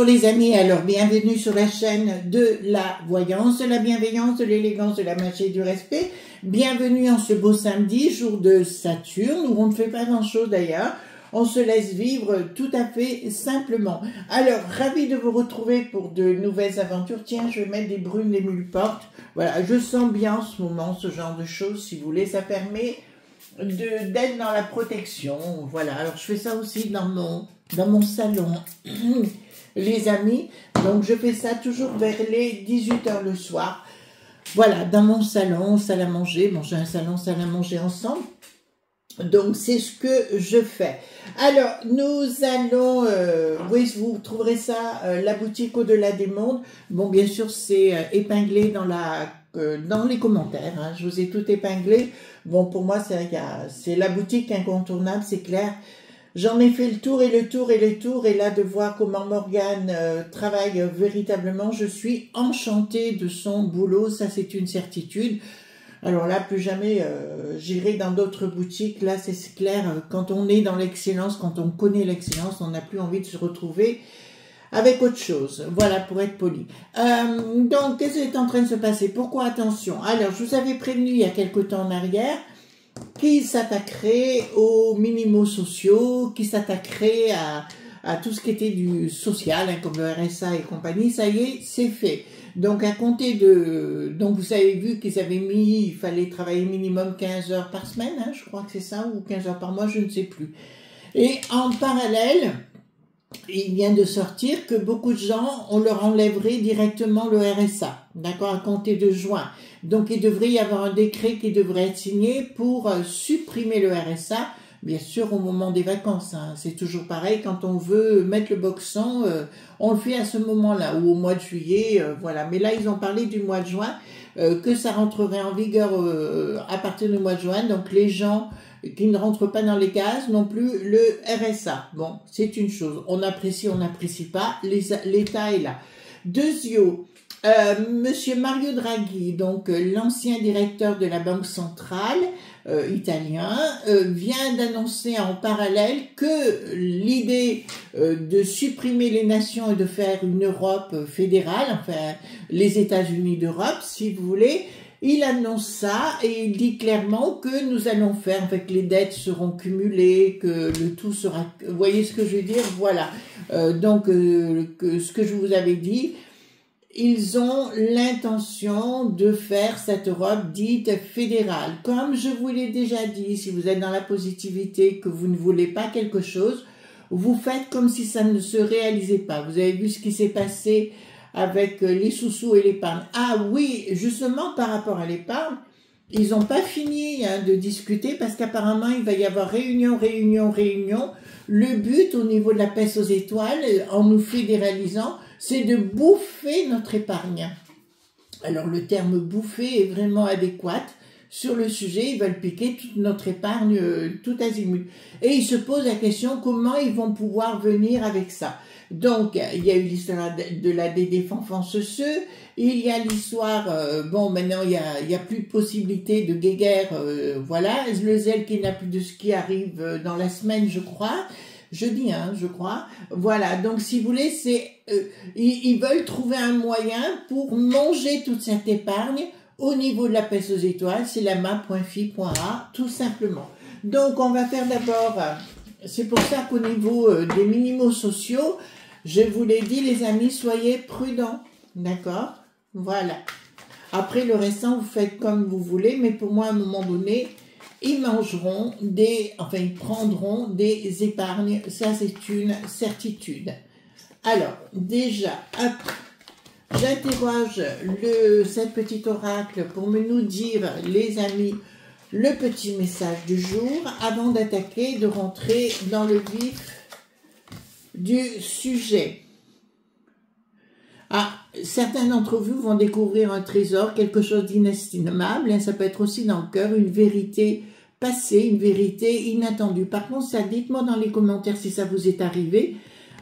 Bonjour les amis, alors bienvenue sur la chaîne de la voyance, de la bienveillance, de l'élégance, de la magie et du respect. Bienvenue en ce beau samedi, jour de Saturne, où on ne fait pas grand chose d'ailleurs. On se laisse vivre tout à fait simplement. Alors, ravi de vous retrouver pour de nouvelles aventures. Tiens, je vais mettre des brunes, des mille-portes. Voilà, je sens bien en ce moment ce genre de choses, si vous voulez. Ça permet d'être dans la protection. Voilà, alors je fais ça aussi dans mon salon. Les amis, donc je fais ça toujours vers les 18 h le soir. Voilà, dans mon salon, salle à manger. Bon, j'ai un salon, salle à manger ensemble. Donc, c'est ce que je fais. Alors, nous allons... oui, vous trouverez ça, la boutique Au-delà des mondes. Bon, bien sûr, c'est épinglé dans les commentaires. Hein. Je vous ai tout épinglé. Bon, pour moi, c'est la boutique incontournable, c'est clair. J'en ai fait le tour et le tour et le tour. Et là, de voir comment Morgane travaille véritablement, je suis enchantée de son boulot. Ça, c'est une certitude. Alors là, plus jamais j'irai dans d'autres boutiques. Là, c'est clair, quand on est dans l'excellence, quand on connaît l'excellence, on n'a plus envie de se retrouver avec autre chose. Voilà, pour être poli. Donc, qu'est-ce qui est en train de se passer? Pourquoi attention? Alors, je vous avais prévenu il y a quelque temps en arrière qui s'attaquerait aux minimaux sociaux, qui s'attaquerait à tout ce qui était du social, hein, comme le RSA et compagnie. Ça y est, c'est fait. Donc, à compter donc vous avez vu qu'ils avaient mis, il fallait travailler minimum 15 heures par semaine, hein, je crois que c'est ça, ou 15 heures par mois, je ne sais plus. Et en parallèle, il vient de sortir que beaucoup de gens, on leur enlèverait directement le RSA, d'accord, à compter de juin. Donc, il devrait y avoir un décret qui devrait être signé pour supprimer le RSA, bien sûr au moment des vacances. Hein. C'est toujours pareil, quand on veut mettre le boxon, on le fait à ce moment-là, ou au mois de juillet, voilà. Mais là, ils ont parlé du mois de juin, que ça rentrerait en vigueur à partir du mois de juin, donc les gens qui ne rentrent pas dans les cases non plus le RSA. Bon, c'est une chose. On apprécie, on n'apprécie pas. L'État est là. Deuxièmement, Monsieur Mario Draghi, donc l'ancien directeur de la Banque centrale italien, vient d'annoncer en parallèle que l'idée de supprimer les nations et de faire une Europe fédérale, enfin les États-Unis d'Europe, si vous voulez. Il annonce ça et il dit clairement que nous allons faire, en fait, que les dettes seront cumulées, que le tout sera... Vous voyez ce que je veux dire? Voilà. Donc, ce que je vous avais dit, ils ont l'intention de faire cette Europe dite fédérale. Comme je vous l'ai déjà dit, si vous êtes dans la positivité, que vous ne voulez pas quelque chose, vous faites comme si ça ne se réalisait pas. Vous avez vu ce qui s'est passé avec les sous-sous et l'épargne. Ah oui, justement par rapport à l'épargne, ils n'ont pas fini de discuter parce qu'apparemment il va y avoir réunion. Le but au niveau de la peste aux étoiles, en nous fédéralisant, c'est de bouffer notre épargne. Alors le terme bouffer est vraiment adéquat. Sur le sujet, ils veulent piquer toute notre épargne, tout azimut. Et ils se posent la question comment ils vont pouvoir venir avec ça. Donc, il y a eu l'histoire de la DD Fanfan Ceux. Il y a l'histoire, bon, maintenant, il y a plus de possibilité de guéguerre, voilà. Le zèle qui n'a plus de ski arrive dans la semaine, je crois. Jeudi, hein, je crois. Voilà, donc si vous voulez, ils veulent trouver un moyen pour manger toute cette épargne au niveau de la peste aux étoiles. C'est la map.fi.a, tout simplement. Donc, on va faire d'abord... C'est pour ça qu'au niveau des minimaux sociaux, je vous l'ai dit, les amis, soyez prudents. D'accord? Voilà. Après, le restant, vous faites comme vous voulez, mais pour moi, à un moment donné, ils mangeront enfin, ils prendront des épargnes. Ça, c'est une certitude. Alors, déjà, hop, j'interroge cette petite oracle pour nous dire, les amis, le petit message du jour avant d'attaquer, de rentrer dans le vif du sujet. Ah, certains d'entre vous vont découvrir un trésor, quelque chose d'inestimable, hein, ça peut être aussi dans le cœur, une vérité passée, une vérité inattendue. Par contre, ça, dites-moi dans les commentaires si ça vous est arrivé,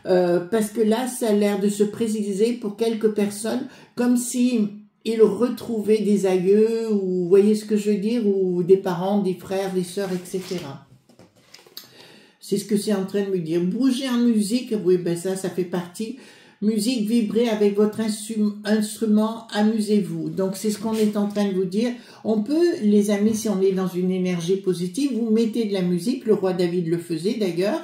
parce que là, ça a l'air de se préciser pour quelques personnes, comme si... ils retrouvaient des aïeux, ou vous voyez ce que je veux dire, ou des parents, des frères, des sœurs, etc. C'est ce que c'est en train de me dire. Bouger en musique, oui, ben ça fait partie Musique, vibrez avec votre instrument, amusez-vous. Donc, c'est ce qu'on est en train de vous dire. On peut, les amis, si on est dans une énergie positive, vous mettez de la musique, le roi David le faisait d'ailleurs,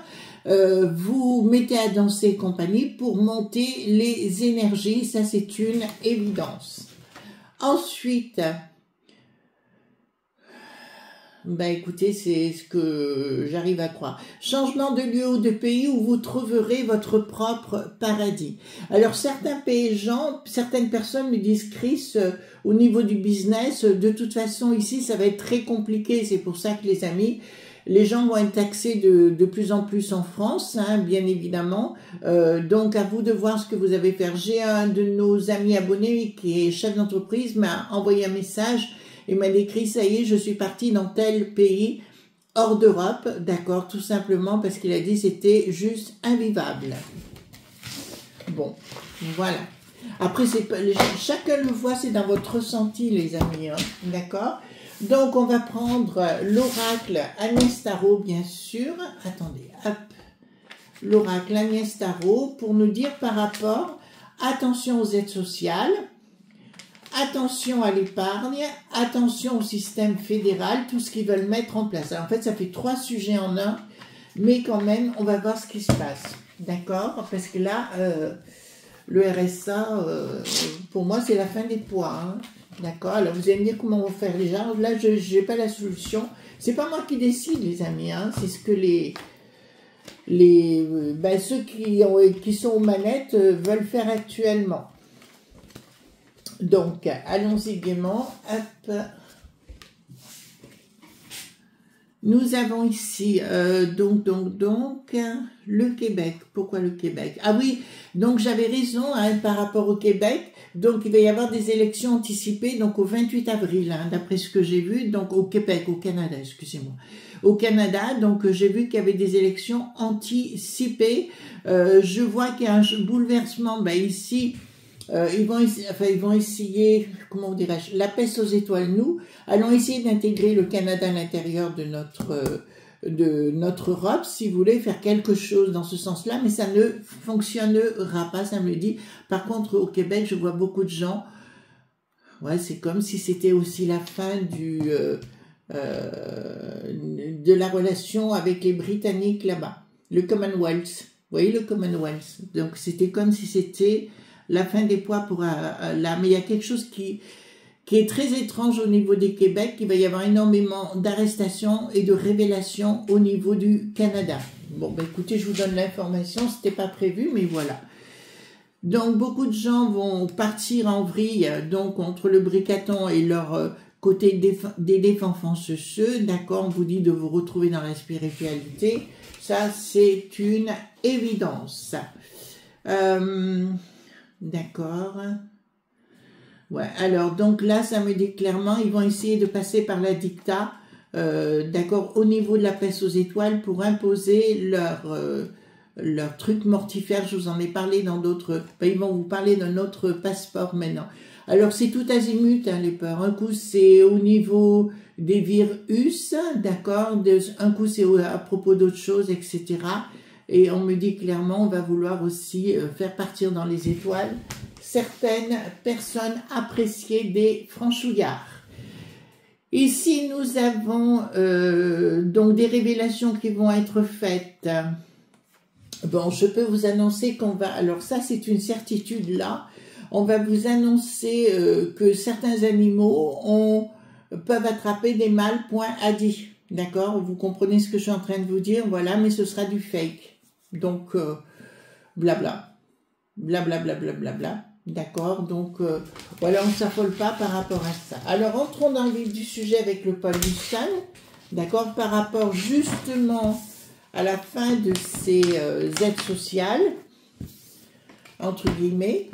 vous mettez à danser et compagnie pour monter les énergies, ça c'est une évidence. Ensuite, bah écoutez, c'est ce que j'arrive à croire. Changement de lieu ou de pays où vous trouverez votre propre paradis. Alors certaines personnes me disent, Chris, au niveau du business, de toute façon ici ça va être très compliqué. C'est pour ça que les amis, les gens vont être taxés de plus en plus en France, hein, bien évidemment. Donc à vous de voir ce que vous avez fait. J'ai un de nos amis abonnés qui est chef d'entreprise, m'a envoyé un message. Il m'a écrit, ça y est, je suis parti dans tel pays hors d'Europe, d'accord, tout simplement parce qu'il a dit c'était juste invivable. Bon, voilà. Après, chacun le voit, c'est dans votre ressenti, les amis, hein, d'accord. Donc, on va prendre l'oracle Agnès Tarot, bien sûr. Attendez, hop. L'oracle Agnès Tarot pour nous dire par rapport, attention aux aides sociales, attention à l'épargne, attention au système fédéral, tout ce qu'ils veulent mettre en place. Alors, en fait, ça fait 3 sujets en un, mais quand même, on va voir ce qui se passe. D'accord? Parce que là, le RSA, pour moi, c'est la fin des poids. Hein. D'accord? Alors, vous allez me dire comment on va faire les gens. Là, je n'ai pas la solution. C'est pas moi qui décide, les amis. Hein. C'est ce que ceux qui sont aux manettes veulent faire actuellement. Donc, allons-y gaiement. Hop. Nous avons ici, donc, le Québec. Pourquoi le Québec? Ah oui, donc j'avais raison hein, par rapport au Québec. Donc, il va y avoir des élections anticipées donc au 28 avril, hein, d'après ce que j'ai vu. Donc, au Québec, au Canada, excusez-moi. Au Canada, donc j'ai vu qu'il y avait des élections anticipées. Je vois qu'il y a un bouleversement, ben, ici... ils vont essayer, comment dirais-je, la peste aux étoiles, nous, allons essayer d'intégrer le Canada à l'intérieur de notre Europe, si vous voulez faire quelque chose dans ce sens-là, mais ça ne fonctionnera pas, ça me le dit. Par contre, au Québec, je vois beaucoup de gens, ouais, c'est comme si c'était aussi la fin de la relation avec les Britanniques là-bas, le Commonwealth, vous voyez le Commonwealth, donc c'était comme si c'était la fin des poids pour là, mais il y a quelque chose qui est très étrange au niveau du Québec, il va y avoir énormément d'arrestations et de révélations au niveau du Canada. Bon, ben écoutez, je vous donne l'information, c'était pas prévu, mais voilà. Donc, beaucoup de gens vont partir en vrille, donc, contre le bricaton et leur côté des défensenceux, d'accord, on vous dit de vous retrouver dans la spiritualité, ça, c'est une évidence. D'accord. Ouais, alors, donc là, ça me dit clairement, ils vont essayer de passer par la dicta, d'accord, au niveau de la peste aux étoiles pour imposer leur truc mortifère. Je vous en ai parlé dans d'autres... Ben, ils vont vous parler d'un autre passeport maintenant. Alors, c'est tout azimut, hein, les peurs. Un coup, c'est au niveau des virus, d'accord, un coup, c'est à propos d'autres choses, etc., et on me dit clairement, on va vouloir aussi faire partir dans les étoiles certaines personnes appréciées des franchouillards. Ici, nous avons donc des révélations qui vont être faites. Bon, je peux vous annoncer qu'on va... Alors ça, c'est une certitude là. On va vous annoncer que certains animaux peuvent attraper des mâles point adis. D'accord? Vous comprenez ce que je suis en train de vous dire? Voilà, mais ce sera du fake. Donc, blabla, blablabla, blablabla, d'accord, donc, voilà, on ne s'affole pas par rapport à ça. Alors, entrons dans le vif du sujet avec le pôle du Sun, d'accord, par rapport justement à la fin de ces aides sociales, entre guillemets,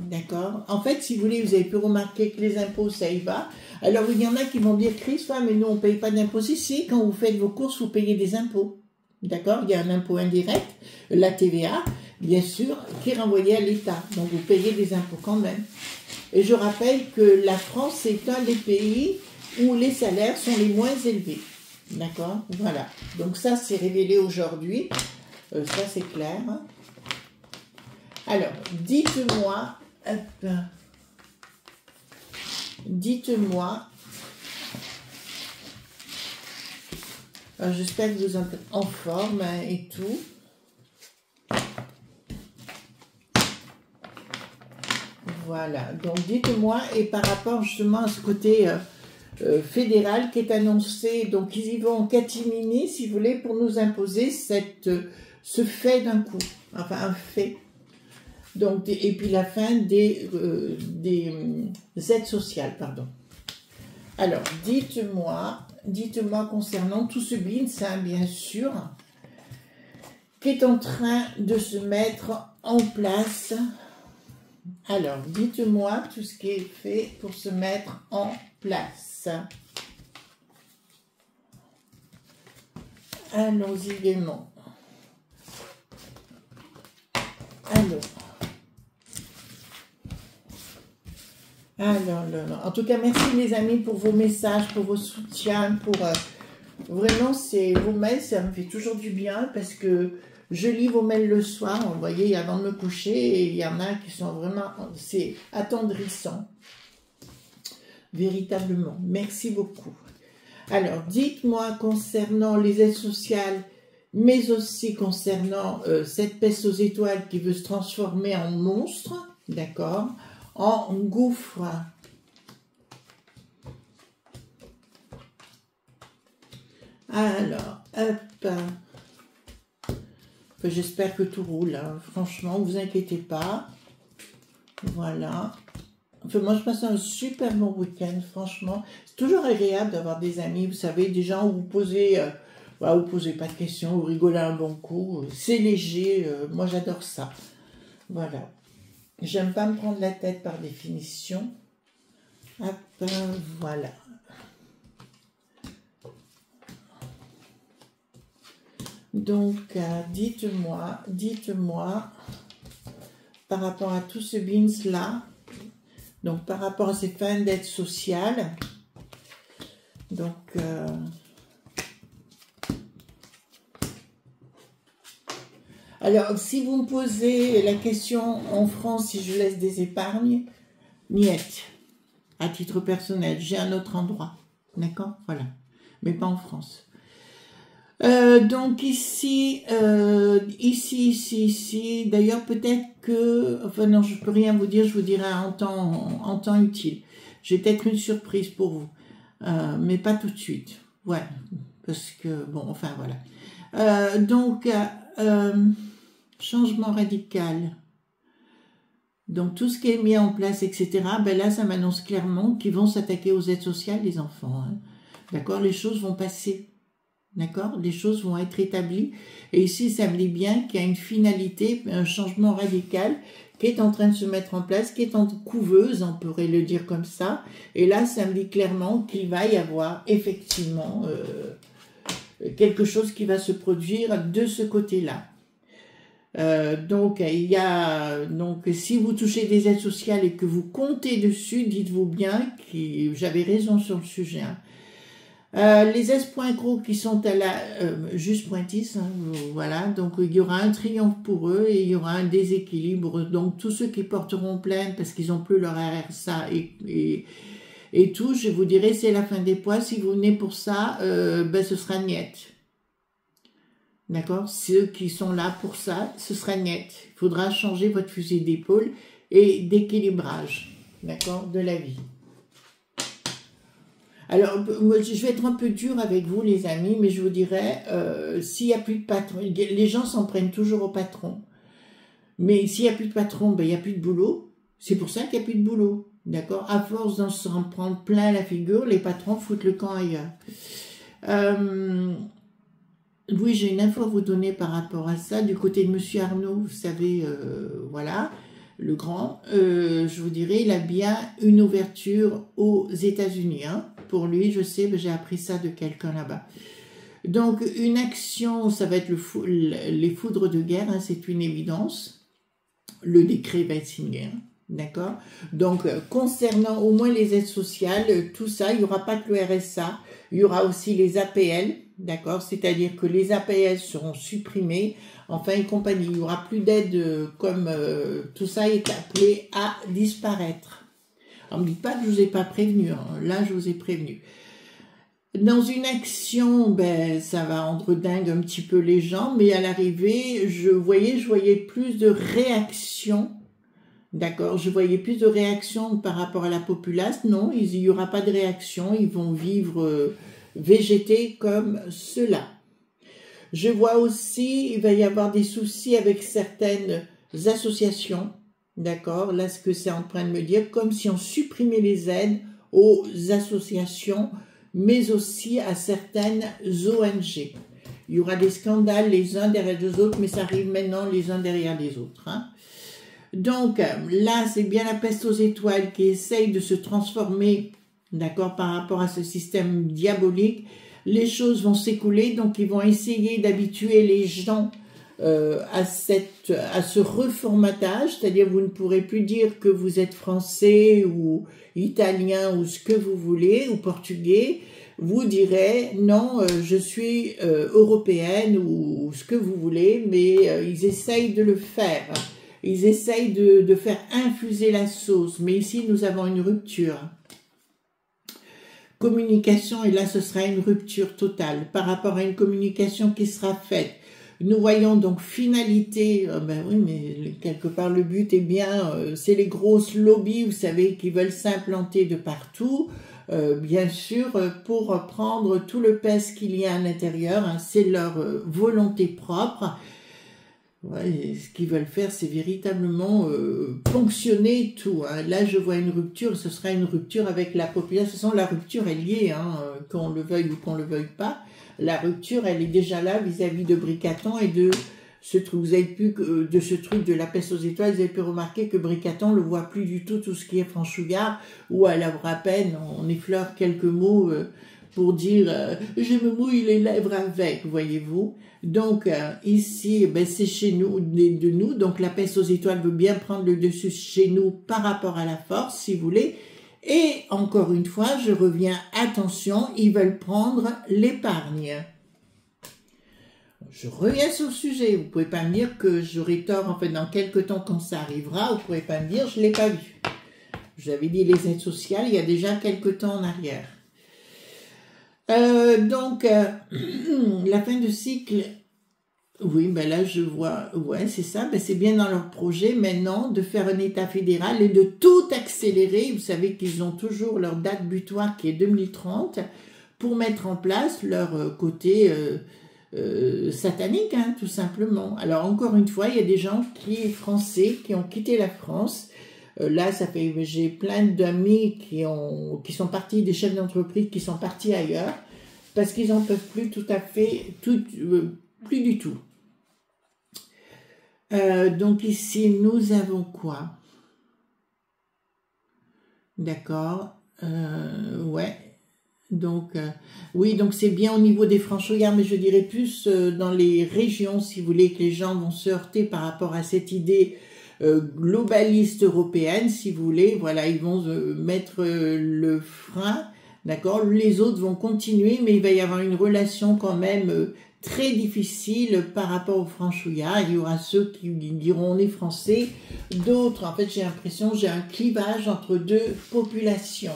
d'accord. En fait, si vous voulez, vous avez pu remarquer que les impôts, ça y va. Alors, il y en a qui vont dire, Chris, mais nous, on ne paye pas d'impôts. Si, quand vous faites vos courses, vous payez des impôts. D'accord? Il y a un impôt indirect, la TVA, bien sûr, qui est renvoyé à l'État. Donc, vous payez des impôts quand même. Et je rappelle que la France est un des pays où les salaires sont les moins élevés. D'accord? Voilà. Donc, ça, c'est révélé aujourd'hui. Ça, c'est clair. Alors, dites-moi, dites-moi, j'espère que vous êtes en forme hein, et tout. Voilà, donc dites-moi, et par rapport justement à ce côté fédéral qui est annoncé, donc ils y vont en catimini, si vous voulez, pour nous imposer ce fait d'un coup, enfin un fait. Donc, et puis la fin des aides sociales, pardon. Alors, dites-moi concernant tout ce BINS, hein, bien sûr, qui est en train de se mettre en place. Alors, dites-moi tout ce qui est fait pour se mettre en place. Allons-y gaiement. Alors, en tout cas, merci les amis pour vos messages, pour vos soutiens, pour vraiment, vos mails, ça me fait toujours du bien parce que je lis vos mails le soir, vous voyez, avant de me coucher, et il y en a qui sont vraiment, c'est attendrissant, véritablement. Merci beaucoup. Alors, dites-moi concernant les aides sociales, mais aussi concernant cette peste aux étoiles qui veut se transformer en monstre, d'accord, en gouffre. Alors, hop. J'espère que tout roule, hein. Franchement, ne vous inquiétez pas. Voilà. Enfin, moi, je passe un super bon week-end, franchement. C'est toujours agréable d'avoir des amis, vous savez, des gens où vous posez, voilà, vous posez pas de questions, vous rigolez un bon coup. C'est léger, moi j'adore ça. Voilà. J'aime pas me prendre la tête par définition. Hop, voilà. Donc, dites-moi, par rapport à tout ce BINS-là, donc par rapport à ces fins d'aide sociale, donc, alors, si vous me posez la question en France, si je laisse des épargnes, niette, à titre personnel, j'ai un autre endroit, d'accord, voilà, mais pas en France. Donc ici, d'ailleurs peut-être que, enfin non, je peux rien vous dire, je vous dirai en temps utile. J'ai peut-être une surprise pour vous, mais pas tout de suite, ouais, parce que, bon, enfin voilà. Donc, changement radical. Donc tout ce qui est mis en place, etc., ben là ça m'annonce clairement qu'ils vont s'attaquer aux aides sociales des enfants, hein. D'accord, les choses vont passer. D'accord, les choses vont être établies. Et ici, ça me dit bien qu'il y a une finalité, un changement radical qui est en train de se mettre en place, qui est en couveuse, on pourrait le dire comme ça. Et là, ça me dit clairement qu'il va y avoir effectivement quelque chose qui va se produire de ce côté-là. Donc, si vous touchez des aides sociales et que vous comptez dessus, dites-vous bien que j'avais raison sur le sujet, hein. Les S.gros qui sont à la juste pointisse, hein, voilà, donc il y aura un triomphe pour eux et il y aura un déséquilibre, donc tous ceux qui porteront plainte parce qu'ils n'ont plus leur RSA et tout, je vous dirai c'est la fin des poids, si vous venez pour ça, ben ce sera niette, d'accord, ceux qui sont là pour ça, ce sera niette, il faudra changer votre fusil d'épaule et d'équilibrage, d'accord, de la vie. Alors, je vais être un peu dur avec vous, les amis, mais je vous dirais, s'il n'y a plus de patron, les gens s'en prennent toujours au patron. Mais s'il n'y a plus de patron, ben, il n'y a plus de boulot. C'est pour ça qu'il n'y a plus de boulot. D'accord? À force d'en s'en prendre plein la figure, les patrons foutent le camp ailleurs. Oui, j'ai une info à vous donner par rapport à ça. Du côté de Monsieur Arnaud, vous savez, voilà, le grand, je vous dirais, il a bien une ouverture aux États-Unis, hein. Pour lui, je sais, j'ai appris ça de quelqu'un là-bas. Donc, une action, ça va être les foudres de guerre, hein, c'est une évidence. Le décret va être signé, hein, D'accord? Donc, concernant au moins les aides sociales, tout ça, il n'y aura pas que le RSA, il y aura aussi les APL, d'accord? C'est-à-dire que les APL seront supprimés, enfin et compagnie. Il n'y aura plus d'aide comme tout ça est appelé à disparaître. Alors, ne me dites pas que je vous ai pas prévenu, hein. Là, je vous ai prévenu. Dans une action, ben, ça va rendre dingue un petit peu les gens, mais à l'arrivée, je voyais plus de réactions. D'accord, je voyais plus de réactions par rapport à la populace. Non, il n'y aura pas de réaction. Ils vont vivre, végéter comme cela. Je vois aussi, il va y avoir des soucis avec certaines associations. D'accord, là, ce que c'est en train de me dire, comme si on supprimait les aides aux associations, mais aussi à certaines ONG. Il y aura des scandales les uns derrière les autres, mais ça arrive maintenant les uns derrière les autres, hein. Donc là, c'est bien la peste aux étoiles qui essaye de se transformer, d'accord, par rapport à ce système diabolique. Les choses vont s'écouler, donc ils vont essayer d'habituer les gens à ce reformatage, c'est-à-dire vous ne pourrez plus dire que vous êtes français ou italien ou ce que vous voulez, ou portugais. Vous direz non, je suis européenne ou ce que vous voulez, mais ils essayent de le faire. Ils essayent de faire infuser la sauce, mais ici nous avons une rupture. Communication, et là ce sera une rupture totale par rapport à une communication qui sera faite. Nous voyons donc finalité, ben oui, mais quelque part le but est bien, c'est les grosses lobbies, vous savez, qui veulent s'implanter de partout, bien sûr, pour prendre tout le pèse qu'il y a à l'intérieur, hein, c'est leur volonté propre. Ouais, ce qu'ils veulent faire, c'est véritablement ponctionner tout, hein. Là, je vois une rupture, ce sera une rupture avec la population. De toute façon, la rupture est liée, hein, qu'on le veuille ou qu'on le veuille pas. La rupture, elle est déjà là vis-à-vis de Bricaton et de ce truc. Vous avez pu, de ce truc de la peste aux étoiles, vous avez pu remarquer que Bricaton ne voit plus du tout ce qui est franchouillard, ou à la à peine, on effleure quelques mots pour dire je me mouille les lèvres avec, voyez-vous. Donc ici, ben, c'est chez nous, de nous, donc la peste aux étoiles veut bien prendre le dessus chez nous par rapport à la force, si vous voulez. Et encore une fois, je reviens, attention, ils veulent prendre l'épargne. Je reviens sur le sujet, vous pouvez pas me dire que j'aurai tort, en fait, dans quelques temps quand ça arrivera, vous pouvez pas me dire, je l'ai pas vu. Je vous avais dit les aides sociales, il y a déjà quelques temps en arrière. La fin de cycle, oui, ben là je vois, ouais c'est ça, ben c'est bien dans leur projet maintenant de faire un état fédéral et de tout accélérer. Vous savez qu'ils ont toujours leur date butoir qui est 2030 pour mettre en place leur côté satanique, hein, tout simplement. Alors encore une fois, il y a des gens français qui ont quitté la France. Là, j'ai plein d'amis qui sont partis, des chefs d'entreprise qui sont partis ailleurs parce qu'ils n'en peuvent plus tout à fait, plus du tout. Donc ici, nous avons quoi? D'accord. Ouais. Donc, oui, donc c'est bien au niveau des franchouillards, mais je dirais plus dans les régions, si vous voulez, que les gens vont se heurter par rapport à cette idée globaliste européenne, si vous voulez. Voilà, ils vont mettre le frein, d'accord. Les autres vont continuer, mais il va y avoir une relation quand même très difficile par rapport aux franchouillards. Il y aura ceux qui diront on est français, d'autres, en fait, j'ai l'impression, j'ai un clivage entre deux populations.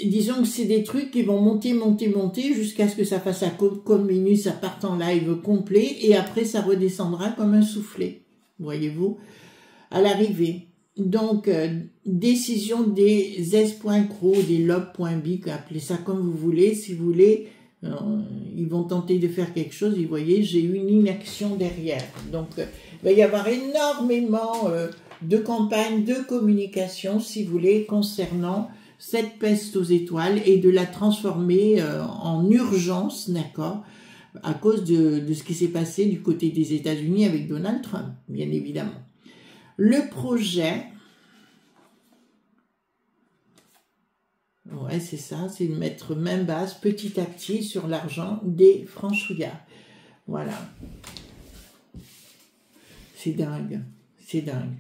Disons que c'est des trucs qui vont monter jusqu'à ce que ça fasse un communiste, ça parte en live complet et après ça redescendra comme un soufflet, voyez-vous, à l'arrivée. Donc, décision des S.cro, des lob.bic, appelez ça comme vous voulez, si vous voulez, ils vont tenter de faire quelque chose, et vous voyez, j'ai une inaction derrière. Donc, il va y avoir énormément de campagnes, de communication, si vous voulez, concernant cette peste aux étoiles et de la transformer en urgence, d'accord, à cause de ce qui s'est passé du côté des États-Unis avec Donald Trump, bien évidemment. Le projet, ouais, c'est ça, c'est de mettre main basse petit à petit sur l'argent des franchouillards. Voilà. C'est dingue, c'est dingue.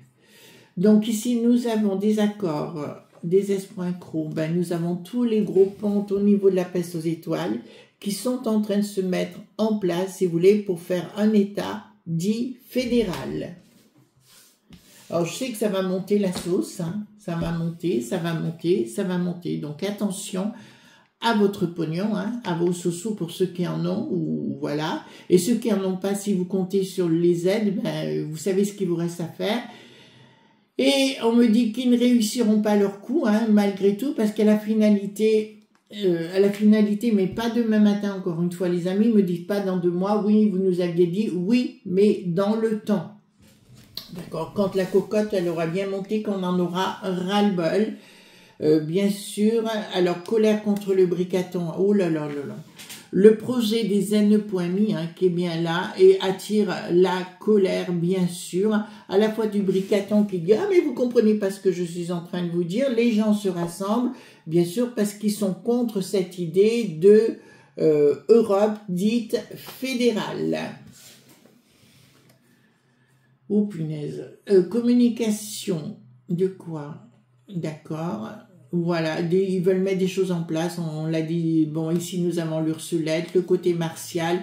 Donc ici, nous avons des accords, des esprits accros. Ben, nous avons tous les gros pontes au niveau de la peste aux étoiles qui sont en train de se mettre en place, si vous voulez, pour faire un État dit fédéral. Alors, je sais que ça va monter la sauce, hein. Ça va monter, ça va monter, ça va monter. Donc, attention à votre pognon, hein, à vos sous pour ceux qui en ont, ou voilà. Et ceux qui en ont pas, si vous comptez sur les aides, ben, vous savez ce qu'il vous reste à faire. Et on me dit qu'ils ne réussiront pas leur coup, hein, malgré tout, parce qu'à la finalité, mais pas demain matin, encore une fois, les amis, me dites pas dans 2 mois, oui, vous nous aviez dit, oui, mais dans le temps. D'accord, quand la cocotte, elle aura bien monté, qu'on en aura ras-le-bol, bien sûr. Alors, colère contre le bricaton, oh là là là là. Le projet des N.mi, hein, qui est bien là, et attire la colère, bien sûr, à la fois du bricaton qui dit « Ah, mais vous comprenez pas ce que je suis en train de vous dire ». Les gens se rassemblent, bien sûr, parce qu'ils sont contre cette idée de Europe dite fédérale. Oh punaise. Communication de quoi? D'accord. Voilà, ils veulent mettre des choses en place, on l'a dit, bon, ici nous avons l'Ursulette, le côté martial,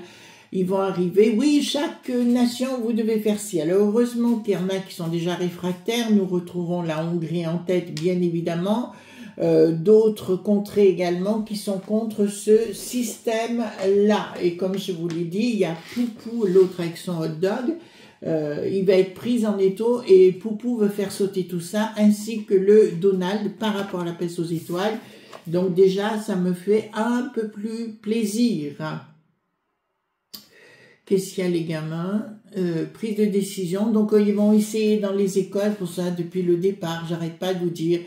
ils vont arriver. Oui, chaque nation, vous devez faire ci. Alors, heureusement qu'il y en a qui sont déjà réfractaires, nous retrouvons la Hongrie en tête, bien évidemment, d'autres contrées également qui sont contre ce système-là. Et comme je vous l'ai dit, il y a Poupou, l'autre avec son hot dog, il va être pris en étau et Poupou veut faire sauter tout ça, ainsi que le Donald par rapport à la peste aux étoiles. Donc déjà, ça me fait un peu plus plaisir. Qu'est-ce qu'il y a les gamins? Prise de décision. Donc ils vont essayer dans les écoles, pour ça depuis le départ, j'arrête pas de vous dire,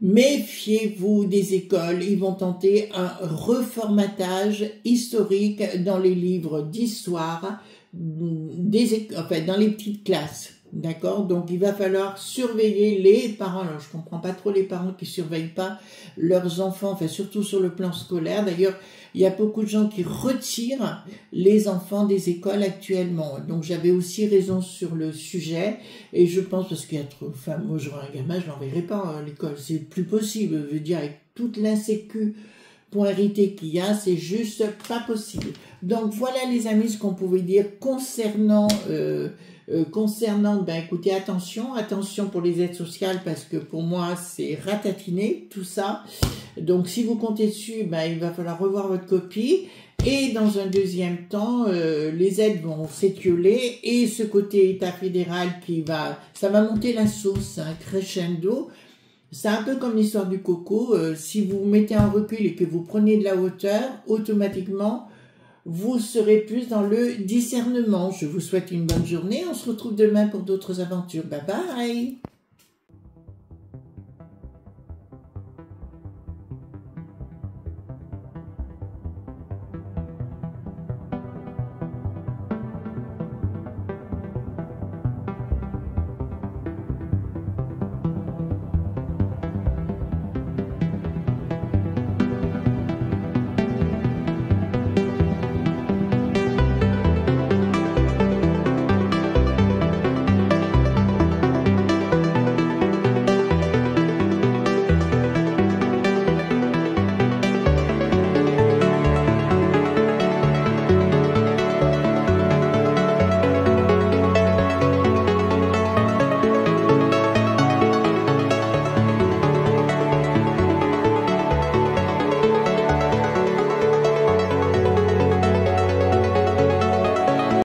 méfiez-vous des écoles, ils vont tenter un reformatage historique dans les livres d'histoire, dans les petites classes, d'accord? Donc il va falloir surveiller les parents. Alors je comprends pas trop les parents qui surveillent pas leurs enfants, enfin surtout sur le plan scolaire. D'ailleurs, il y a beaucoup de gens qui retirent les enfants des écoles actuellement. Donc j'avais aussi raison sur le sujet, et je pense, parce qu'il y a trop, enfin moi j'aurais un gamin, je l'enverrai pas à l'école, c'est plus possible, je veux dire, avec toute l'insécu pointité qu'il y a, c'est juste pas possible. Donc voilà les amis ce qu'on pouvait dire concernant, ben écoutez, attention pour les aides sociales, parce que pour moi c'est ratatiné tout ça. Donc si vous comptez dessus, ben il va falloir revoir votre copie. Et dans un deuxième temps, les aides vont s'étioler, et ce côté État fédéral ça va monter la sauce, hein, crescendo. C'est un peu comme l'histoire du coco, si vous mettez un recul et que vous prenez de la hauteur, automatiquement, vous serez plus dans le discernement. Je vous souhaite une bonne journée, on se retrouve demain pour d'autres aventures. Bye bye!